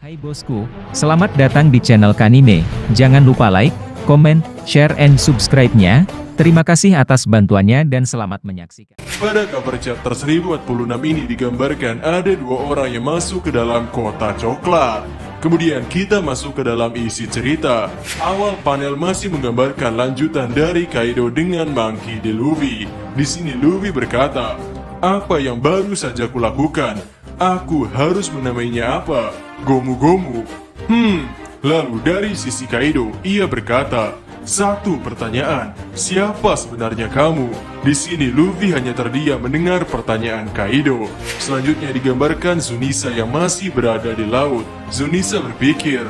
Hai bosku, selamat datang di channel Kanime. Jangan lupa like, comment, share, and subscribe-nya. Terima kasih atas bantuannya dan selamat menyaksikan. Pada cover chapter 1046 ini digambarkan ada dua orang yang masuk ke dalam kota coklat. Kemudian kita masuk ke dalam isi cerita. Awal panel masih menggambarkan lanjutan dari Kaido dengan Monkey D. Luffy. Di sini Luffy berkata, "Apa yang baru saja kulakukan? Aku harus menamainya apa? Gomu-gomu?" Lalu dari sisi Kaido, ia berkata, "Satu pertanyaan, siapa sebenarnya kamu?" Di sini Luffy hanya terdiam mendengar pertanyaan Kaido. Selanjutnya digambarkan Zunisa yang masih berada di laut. Zunisa berpikir,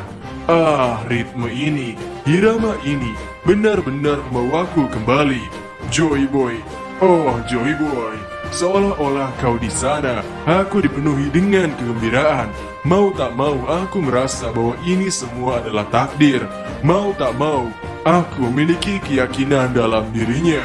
ritme ini, irama ini, benar-benar membawaku kembali. Joy Boy, oh Joy Boy, seolah-olah kau di sana. Aku dipenuhi dengan kegembiraan. Mau tak mau aku merasa bahwa ini semua adalah takdir. Mau tak mau aku memiliki keyakinan dalam dirinya.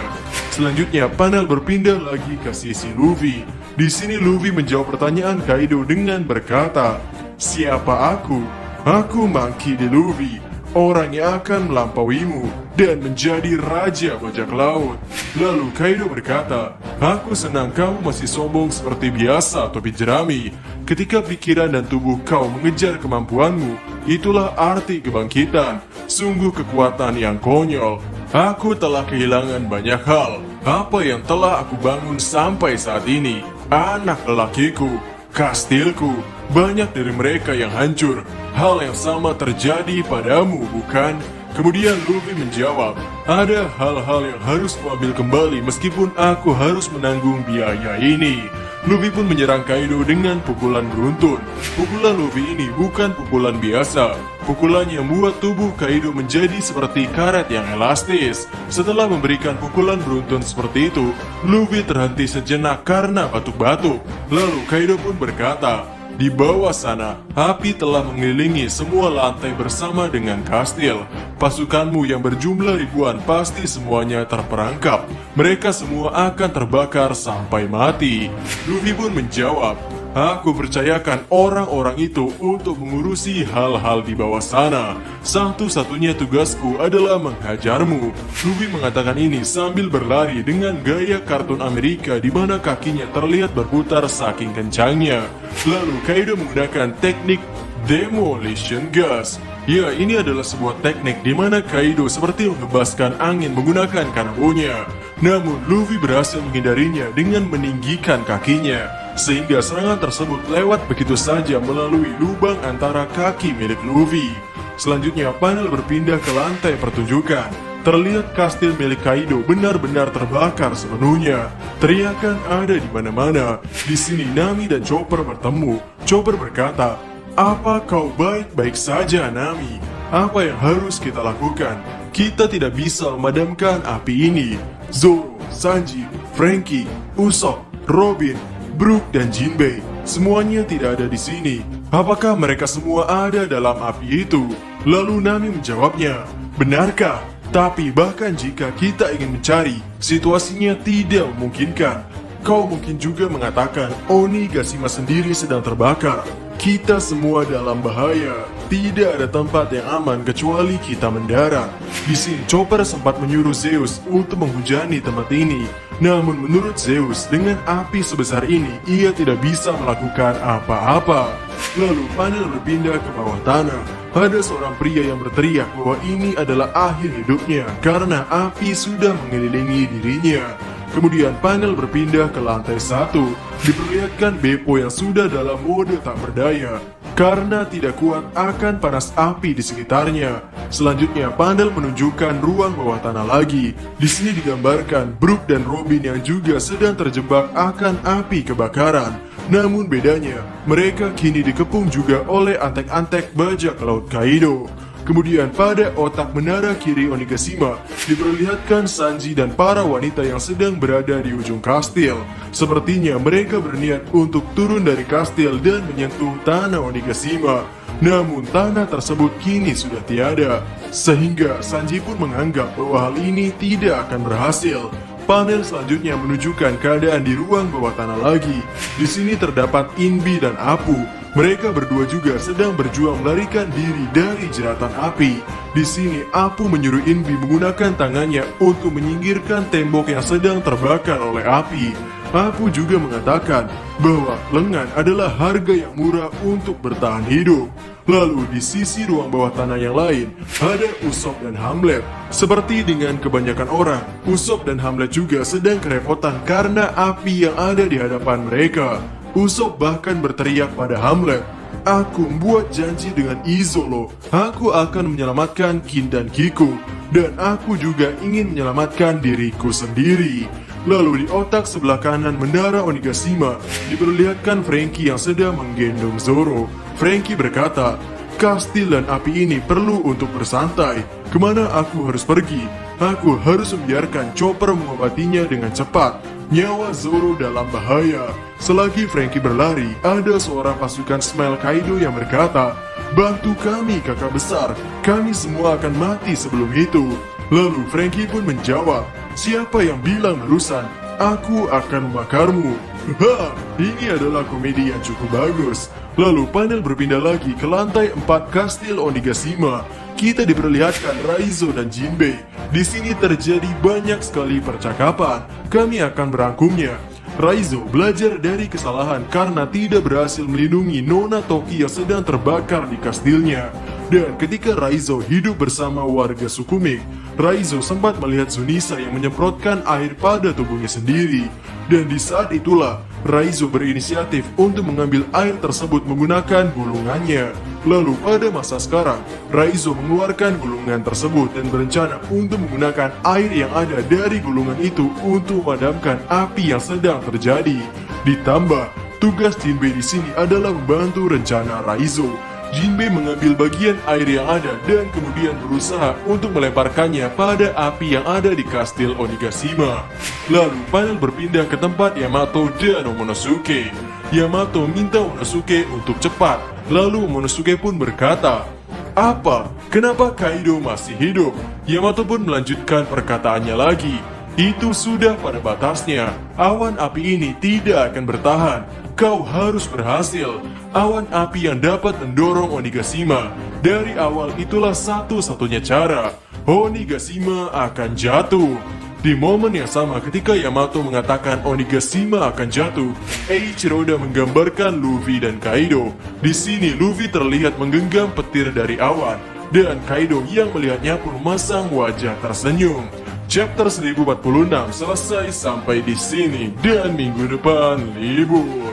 Selanjutnya panel berpindah lagi ke sisi Luffy. Di sini Luffy menjawab pertanyaan Kaido dengan berkata, "Siapa aku? Aku Monkey D. Luffy, orang yang akan melampauimu dan menjadi raja bajak laut." Lalu Kaido berkata, "Aku senang kamu masih sombong seperti biasa, topi jerami. Ketika pikiran dan tubuh kau mengejar kemampuanmu, itulah arti kebangkitan. Sungguh kekuatan yang konyol. Aku telah kehilangan banyak hal. Apa yang telah aku bangun sampai saat ini? Anak lelakiku, kastilku, banyak dari mereka yang hancur. Hal yang sama terjadi padamu, bukan?" Kemudian Luffy menjawab, "Ada hal-hal yang harus kuambil kembali meskipun aku harus menanggung biaya ini." Luffy pun menyerang Kaido dengan pukulan beruntun. Pukulan Luffy ini bukan pukulan biasa. Pukulannya membuat tubuh Kaido menjadi seperti karet yang elastis. Setelah memberikan pukulan beruntun seperti itu, Luffy terhenti sejenak karena batuk-batuk. Lalu Kaido pun berkata, "Di bawah sana, api telah mengelilingi semua lantai bersama dengan kastil. Pasukanmu yang berjumlah ribuan pasti semuanya terperangkap. Mereka semua akan terbakar sampai mati." Luffy pun menjawab, "Aku percayakan orang-orang itu untuk mengurusi hal-hal di bawah sana. Satu-satunya tugasku adalah menghajarmu." Luffy mengatakan ini sambil berlari dengan gaya kartun Amerika di mana kakinya terlihat berputar saking kencangnya. Lalu Kaido menggunakan teknik Demolition Gas. Ya, ini adalah sebuah teknik di mana Kaido seperti mengebaskan angin menggunakan kanabonya. Namun Luffy berhasil menghindarinya dengan meninggikan kakinya, sehingga serangan tersebut lewat begitu saja melalui lubang antara kaki milik Luffy. Selanjutnya panel berpindah ke lantai pertunjukan. Terlihat kastil milik Kaido benar-benar terbakar sepenuhnya. Teriakan ada di mana-mana. Di sini Nami dan Chopper bertemu. Chopper berkata, "Apa kau baik-baik saja, Nami? Apa yang harus kita lakukan? Kita tidak bisa memadamkan api ini." Zoro, Sanji, Franky, Usopp, Robin, Brook, dan Jinbei semuanya tidak ada di sini. Apakah mereka semua ada dalam api itu? Lalu Nami menjawabnya, "Benarkah? Tapi bahkan jika kita ingin mencari, situasinya tidak memungkinkan. Kau mungkin juga mengatakan Onigashima sendiri sedang terbakar. Kita semua dalam bahaya. Tidak ada tempat yang aman kecuali kita mendarat." Di sini Chopper sempat menyuruh Zeus untuk menghujani tempat ini. Namun menurut Zeus, dengan api sebesar ini, ia tidak bisa melakukan apa-apa. Lalu panel berpindah ke bawah tanah. Ada seorang pria yang berteriak bahwa ini adalah akhir hidupnya karena api sudah mengelilingi dirinya. Kemudian panel berpindah ke lantai 1. Diperlihatkan Beppo yang sudah dalam mode tak berdaya karena tidak kuat akan panas api di sekitarnya. Selanjutnya panel menunjukkan ruang bawah tanah lagi. Di sini digambarkan Brook dan Robin yang juga sedang terjebak akan api kebakaran. Namun bedanya, mereka kini dikepung juga oleh antek-antek bajak laut Kaido. Kemudian pada otak menara kiri Onigashima diperlihatkan Sanji dan para wanita yang sedang berada di ujung kastil. Sepertinya mereka berniat untuk turun dari kastil dan menyentuh tanah Onigashima. Namun tanah tersebut kini sudah tiada, sehingga Sanji pun menganggap bahwa hal ini tidak akan berhasil. Panel selanjutnya menunjukkan keadaan di ruang bawah tanah lagi. Di sini terdapat Inbi dan Apu. Mereka berdua juga sedang berjuang melarikan diri dari jeratan api. Di sini Apu menyuruh Inbi menggunakan tangannya untuk menyingkirkan tembok yang sedang terbakar oleh api. Apu juga mengatakan bahwa lengan adalah harga yang murah untuk bertahan hidup. Lalu di sisi ruang bawah tanah yang lain, ada Usop dan Hamlet. Seperti dengan kebanyakan orang, Usop dan Hamlet juga sedang kerepotan karena api yang ada di hadapan mereka. Usop bahkan berteriak pada Hamlet, "Aku membuat janji dengan Izolo. Aku akan menyelamatkan Kin dan Kiku. Dan aku juga ingin menyelamatkan diriku sendiri." Lalu di otak sebelah kanan Menara Onigashima diperlihatkan Franky yang sedang menggendong Zoro. Franky berkata, "Kastil dan api ini perlu untuk bersantai. Kemana aku harus pergi? Aku harus membiarkan Chopper mengobatinya dengan cepat. Nyawa Zoro dalam bahaya." Selagi Franky berlari, ada seorang pasukan Smile Kaido yang berkata, "Bantu kami kakak besar, kami semua akan mati sebelum itu." Lalu Franky pun menjawab, "Siapa yang bilang barusan? Aku akan membakarmu." Haha, ini adalah komedi yang cukup bagus. Lalu panel berpindah lagi ke lantai 4 Kastil Onigashima. Kita diperlihatkan Raizo dan Jinbei. Di sini terjadi banyak sekali percakapan. Kami akan merangkumnya. Raizo belajar dari kesalahan karena tidak berhasil melindungi Nona Toki yang sedang terbakar di kastilnya. Dan ketika Raizo hidup bersama warga suku Ming, Raizo sempat melihat Zunisa yang menyemprotkan air pada tubuhnya sendiri. Dan di saat itulah, Raizo berinisiatif untuk mengambil air tersebut menggunakan gulungannya. Lalu pada masa sekarang, Raizo mengeluarkan gulungan tersebut dan berencana untuk menggunakan air yang ada dari gulungan itu untuk memadamkan api yang sedang terjadi. Ditambah, tugas Jinbei di sini adalah membantu rencana Raizo. Jinbei mengambil bagian air yang ada dan kemudian berusaha untuk melemparkannya pada api yang ada di Kastil Onigashima. Lalu panel berpindah ke tempat Yamato dan Momonosuke. Yamato minta Momonosuke untuk cepat. Lalu Momonosuke pun berkata, "Apa? Kenapa Kaido masih hidup?" Yamato pun melanjutkan perkataannya lagi. "Itu sudah pada batasnya. Awan api ini tidak akan bertahan. Kau harus berhasil. Awan api yang dapat mendorong Onigashima. Dari awal itulah satu-satunya cara. Onigashima akan jatuh." Di momen yang sama ketika Yamato mengatakan Onigashima akan jatuh, Eiichiroda menggambarkan Luffy dan Kaido. Di sini Luffy terlihat menggenggam petir dari awan, dan Kaido yang melihatnya pun memasang wajah tersenyum. Chapter 1046 selesai sampai di sini, dan minggu depan libur.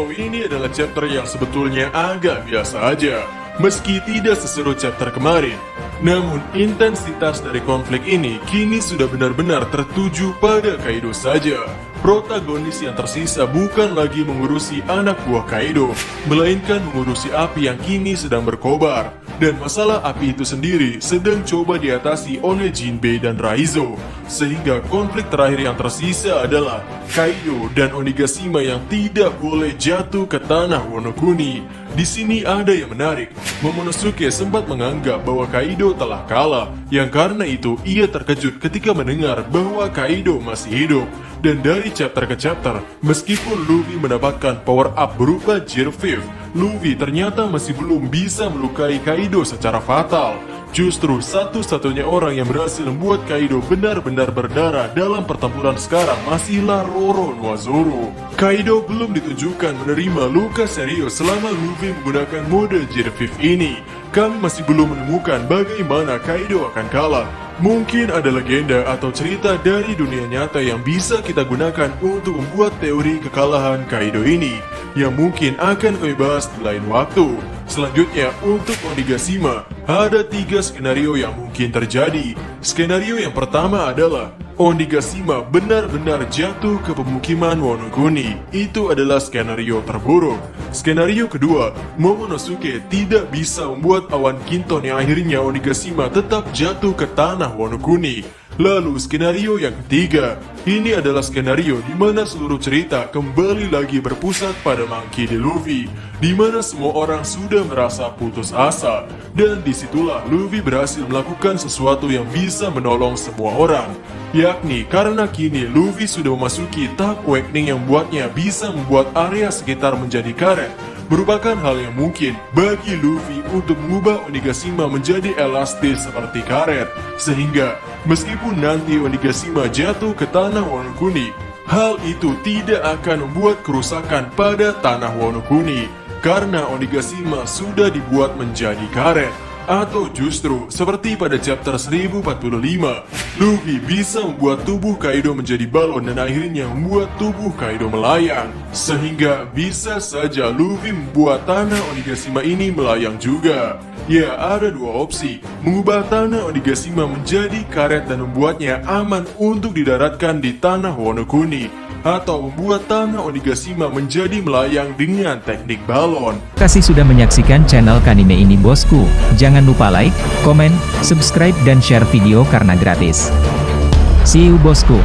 Ini adalah chapter yang sebetulnya agak biasa aja, meski tidak seseru chapter kemarin. Namun intensitas dari konflik ini kini sudah benar-benar tertuju pada Kaido saja. Protagonis yang tersisa bukan lagi mengurusi anak buah Kaido, melainkan mengurusi api yang kini sedang berkobar. Dan masalah api itu sendiri sedang coba diatasi oleh Jinbei dan Raizo. Sehingga konflik terakhir yang tersisa adalah Kaido dan Onigashima yang tidak boleh jatuh ke tanah Wano Kuni. Di sini ada yang menarik. Momonosuke sempat menganggap bahwa Kaido telah kalah, yang karena itu ia terkejut ketika mendengar bahwa Kaido masih hidup. Dan dari chapter ke chapter, meskipun Luffy mendapatkan power up berupa Gear 5, Luffy ternyata masih belum bisa melukai Kaido secara fatal. Justru satu-satunya orang yang berhasil membuat Kaido benar-benar berdarah dalam pertempuran sekarang masihlah Roronoa-Zoro. Kaido belum ditunjukkan menerima luka serius selama Luffy menggunakan mode Gear 5 ini. Kami masih belum menemukan bagaimana Kaido akan kalah. Mungkin ada legenda atau cerita dari dunia nyata yang bisa kita gunakan untuk membuat teori kekalahan Kaido ini, yang mungkin akan kami bahas di lain waktu. Selanjutnya, untuk Onigashima, ada 3 skenario yang mungkin terjadi. Skenario yang pertama adalah Onigashima benar-benar jatuh ke pemukiman Wano Kuni. Itu adalah skenario terburuk. Skenario kedua, Momonosuke tidak bisa membuat awan Kinton yang akhirnya Onigashima tetap jatuh ke tanah Wano Kuni. Lalu skenario yang ketiga, ini adalah skenario di mana seluruh cerita kembali lagi berpusat pada Monkey D. Luffy, di mana semua orang sudah merasa putus asa, dan disitulah Luffy berhasil melakukan sesuatu yang bisa menolong semua orang, yakni karena kini Luffy sudah memasuki tahap awakening yang membuatnya bisa membuat area sekitar menjadi karet. merupakan hal yang mungkin bagi Luffy untuk mengubah Onigashima menjadi elastis seperti karet, sehingga meskipun nanti Onigashima jatuh ke tanah Wano Kuni, hal itu tidak akan membuat kerusakan pada tanah Wano Kuni, karena Onigashima sudah dibuat menjadi karet. Atau justru, seperti pada chapter 1045, Luffy bisa membuat tubuh Kaido menjadi balon dan akhirnya membuat tubuh Kaido melayang. Sehingga bisa saja Luffy membuat tanah Onigashima ini melayang juga. Ya, ada dua opsi, mengubah tanah Onigashima menjadi karet dan membuatnya aman untuk didaratkan di tanah Wano Kuni, atau membuat tanah Onigashima menjadi melayang dengan teknik balon. Terima kasih sudah menyaksikan channel Kanime ini bosku. Jangan lupa like, komen, subscribe dan share video karena gratis. See you bosku.